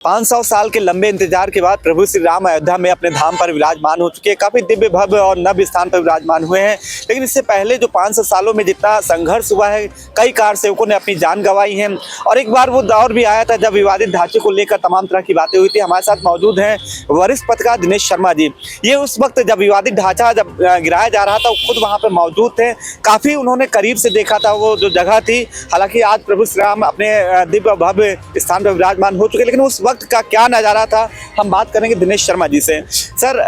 500 साल के लंबे इंतजार के बाद प्रभु श्री राम अयोध्या में अपने धाम पर विराजमान हो चुके हैं। काफी दिव्य भव्य और नव्य स्थान पर विराजमान हुए हैं। लेकिन इससे पहले जो 500 सालों में जितना संघर्ष हुआ है, कई कार सेवकों ने अपनी जान गंवाई है। और एक बार वो दौर भी आया था जब विवादित ढांचे को लेकर तमाम तरह की बातें हुई थी। हमारे साथ मौजूद हैं वरिष्ठ पत्रकार दिनेश शर्मा जी। ये उस वक्त जब विवादित ढांचा जब गिराया जा रहा था, वो खुद वहाँ पर मौजूद थे। काफी उन्होंने करीब से देखा था वो जो जगह थी। हालांकि आज प्रभु श्री राम अपने दिव्य भव्य स्थान पर विराजमान हो चुके, लेकिन उस वक्त का क्या नज़ारा था, हम बात करेंगे दिनेश शर्मा जी से। सर,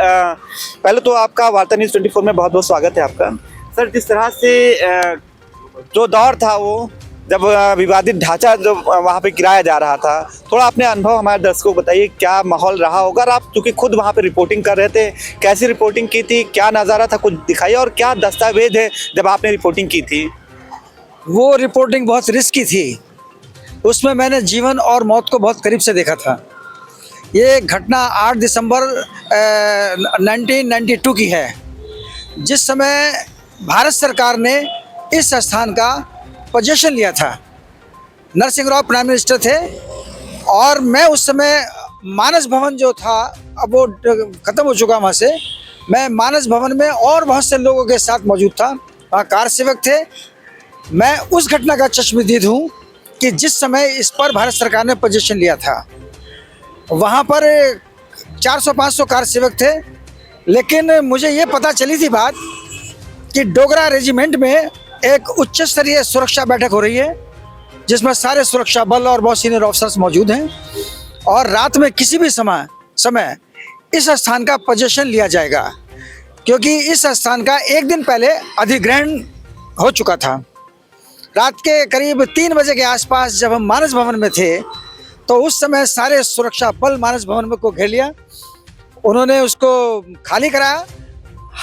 पहले तो आपका वार्ता न्यूज़ 24 में बहुत बहुत स्वागत है आपका। सर, जिस तरह से जो दौर था वो जब विवादित ढांचा जो वहाँ पे गिराया जा रहा था, थोड़ा अपने अनुभव हमारे दर्शकों को बताइए, क्या माहौल रहा होगा। आप चूँकि खुद वहाँ पे रिपोर्टिंग कर रहे थे, कैसी रिपोर्टिंग की थी, क्या नज़ारा था, कुछ दिखाइए। और क्या दस्तावेज है जब आपने रिपोर्टिंग की थी? वो रिपोर्टिंग बहुत रिस्की थी। उसमें मैंने जीवन और मौत को बहुत करीब से देखा था। ये घटना 8 दिसंबर 1992 की है, जिस समय भारत सरकार ने इस स्थान का पोजीशन लिया था। नरसिंह राव प्राइम मिनिस्टर थे और मैं उस समय मानस भवन जो था, अब वो ख़त्म हो चुका, वहाँ से मैं मानस भवन में और बहुत से लोगों के साथ मौजूद था। वहाँ कार सेवक थे। मैं उस घटना का चश्मदीद हूँ कि जिस समय इस पर भारत सरकार ने पोजीशन लिया था। वहाँ पर 400-500 कार सेवक थे। लेकिन मुझे ये पता चली थी बात कि डोगरा रेजिमेंट में एक उच्च स्तरीय सुरक्षा बैठक हो रही है, जिसमें सारे सुरक्षा बल और बहुत सीनियर ऑफिसर्स मौजूद हैं। और रात में किसी भी समय इस स्थान का पोजीशन लिया जाएगा, क्योंकि इस स्थान का एक दिन पहले अधिग्रहण हो चुका था। रात के करीब 3 बजे के आसपास जब हम मानस भवन में थे, तो उस समय सारे सुरक्षा बल मानस भवन में को घेर लिया। उन्होंने उसको खाली कराया।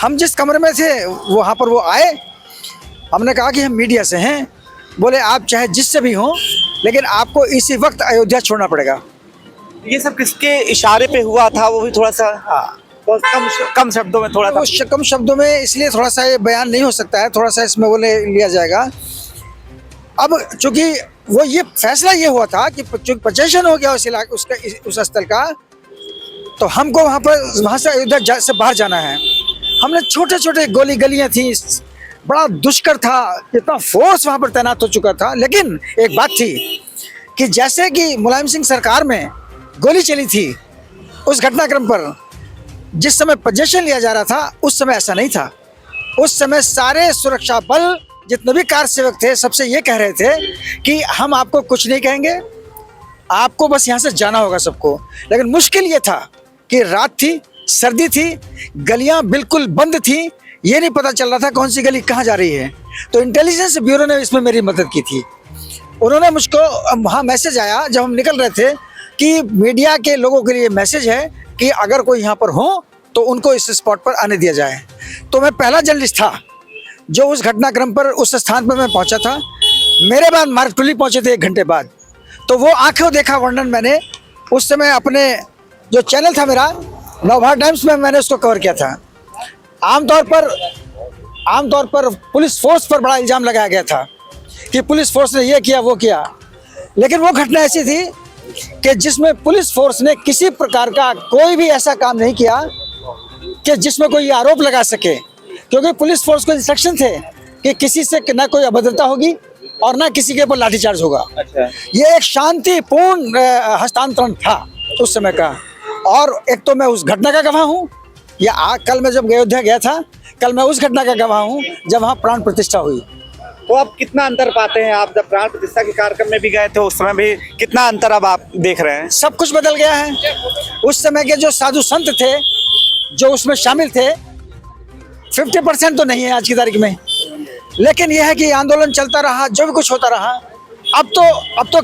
हम जिस कमरे में थे वहाँ पर वो आए। हमने कहा कि हम मीडिया से हैं। बोले आप चाहे जिससे भी हों, लेकिन आपको इसी वक्त अयोध्या छोड़ना पड़ेगा। ये सब किसके इशारे पे हुआ था, वो भी थोड़ा सा बहुत कम शब्दों में थोड़ा सा कम शब्दों में, इसलिए थोड़ा सा ये बयान नहीं हो सकता है, थोड़ा सा इसमें वो लिया जाएगा। अब चूँकि वो ये फैसला ये हुआ था कि पोजीशन हो गया उस इलाके उस स्थल का, तो हमको वहाँ से अयोध्या से बाहर जाना है। हमने छोटे छोटे गलियाँ थी, बड़ा दुष्कर था, इतना फोर्स वहाँ पर तैनात हो चुका था। लेकिन एक बात थी कि जैसे कि मुलायम सिंह सरकार में गोली चली थी, उस घटनाक्रम पर जिस समय पोजीशन लिया जा रहा था, उस समय ऐसा नहीं था। उस समय सारे सुरक्षा बल जितने भी कार सेवक थे, सबसे ये कह रहे थे कि हम आपको कुछ नहीं कहेंगे, आपको बस यहाँ से जाना होगा सबको। लेकिन मुश्किल ये था कि रात थी, सर्दी थी, गलियाँ बिल्कुल बंद थी, ये नहीं पता चल रहा था कौन सी गली कहाँ जा रही है। तो इंटेलिजेंस ब्यूरो ने इसमें मेरी मदद की थी। उन्होंने मुझको वहाँ मैसेज आया जब हम निकल रहे थे कि मीडिया के लोगों के लिए मैसेज है कि अगर कोई यहाँ पर हो तो उनको इस स्पॉट पर आने दिया जाए। तो मैं पहला जर्नलिस्ट था जो उस घटनाक्रम पर, उस स्थान पर मैं पहुंचा था। मेरे बाद मार्क टुली पहुंचे थे 1 घंटे बाद। तो वो आंखों देखा वर्णन मैंने उस समय अपने जो चैनल था मेरा, नवभारत टाइम्स में, मैंने उसको कवर किया था। आमतौर पर पुलिस फोर्स पर बड़ा इल्ज़ाम लगाया गया था कि पुलिस फोर्स ने ये किया वो किया। लेकिन वो घटना ऐसी थी कि जिसमें पुलिस फोर्स ने किसी प्रकार का कोई भी ऐसा काम नहीं किया कि जिसमें कोई आरोप लगा सके, क्योंकि पुलिस फोर्स को इंस्ट्रक्शन थे कि किसी से ना कोई अभद्रता होगी और ना किसी के ऊपर लाठीचार्ज होगा। अच्छा। ये एक शांतिपूर्ण हस्तांतरण था उस समय का। और एक तो मैं उस घटना का गवाह हूँ, या कल मैं जब अयोध्या गया था, कल मैं उस घटना का गवाह हूँ जब वहाँ प्राण प्रतिष्ठा हुई। तो अब कितना अंतर पाते हैं आप, जब प्राण प्रतिष्ठा के कार्यक्रम में भी गए थे उस समय भी कितना अंतर अब आप देख रहे हैं? सब कुछ बदल गया है। उस समय के जो साधु संत थे जो उसमें शामिल थे, 50% तो नहीं है आज की तारीख में। लेकिन यह है कि आंदोलन चलता रहा, जो भी कुछ होता रहा। अब तो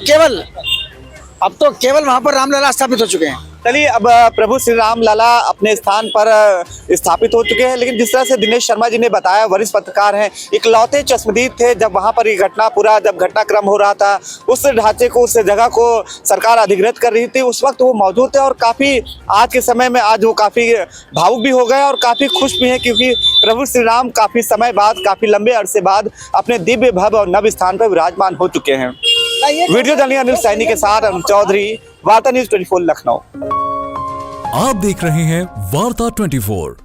केवल वहाँ पर रामलला स्थापित हो चुके हैं। चलिए, अब प्रभु श्री राम लला अपने स्थान पर स्थापित हो चुके हैं। लेकिन जिस तरह से दिनेश शर्मा जी ने बताया, वरिष्ठ पत्रकार हैं, इकलौते चश्मदीद थे जब वहाँ पर ये घटना जब घटनाक्रम हो रहा था, उस ढांचे को, उस जगह को सरकार अधिग्रहित कर रही थी, उस वक्त वो मौजूद थे। और काफ़ी आज के समय में आज वो काफ़ी भावुक भी हो गए और काफ़ी खुश भी हैं, क्योंकि प्रभु श्री राम काफ़ी समय बाद, काफ़ी लंबे अरसे बाद अपने दिव्य भव्य और नव स्थान पर विराजमान हो चुके हैं। वीडियो जर्नलिस्ट अनिल सैनी के साथ अरुण चौधरी, वार्ता न्यूज 24 लखनऊ। आप देख रहे हैं वार्ता 24।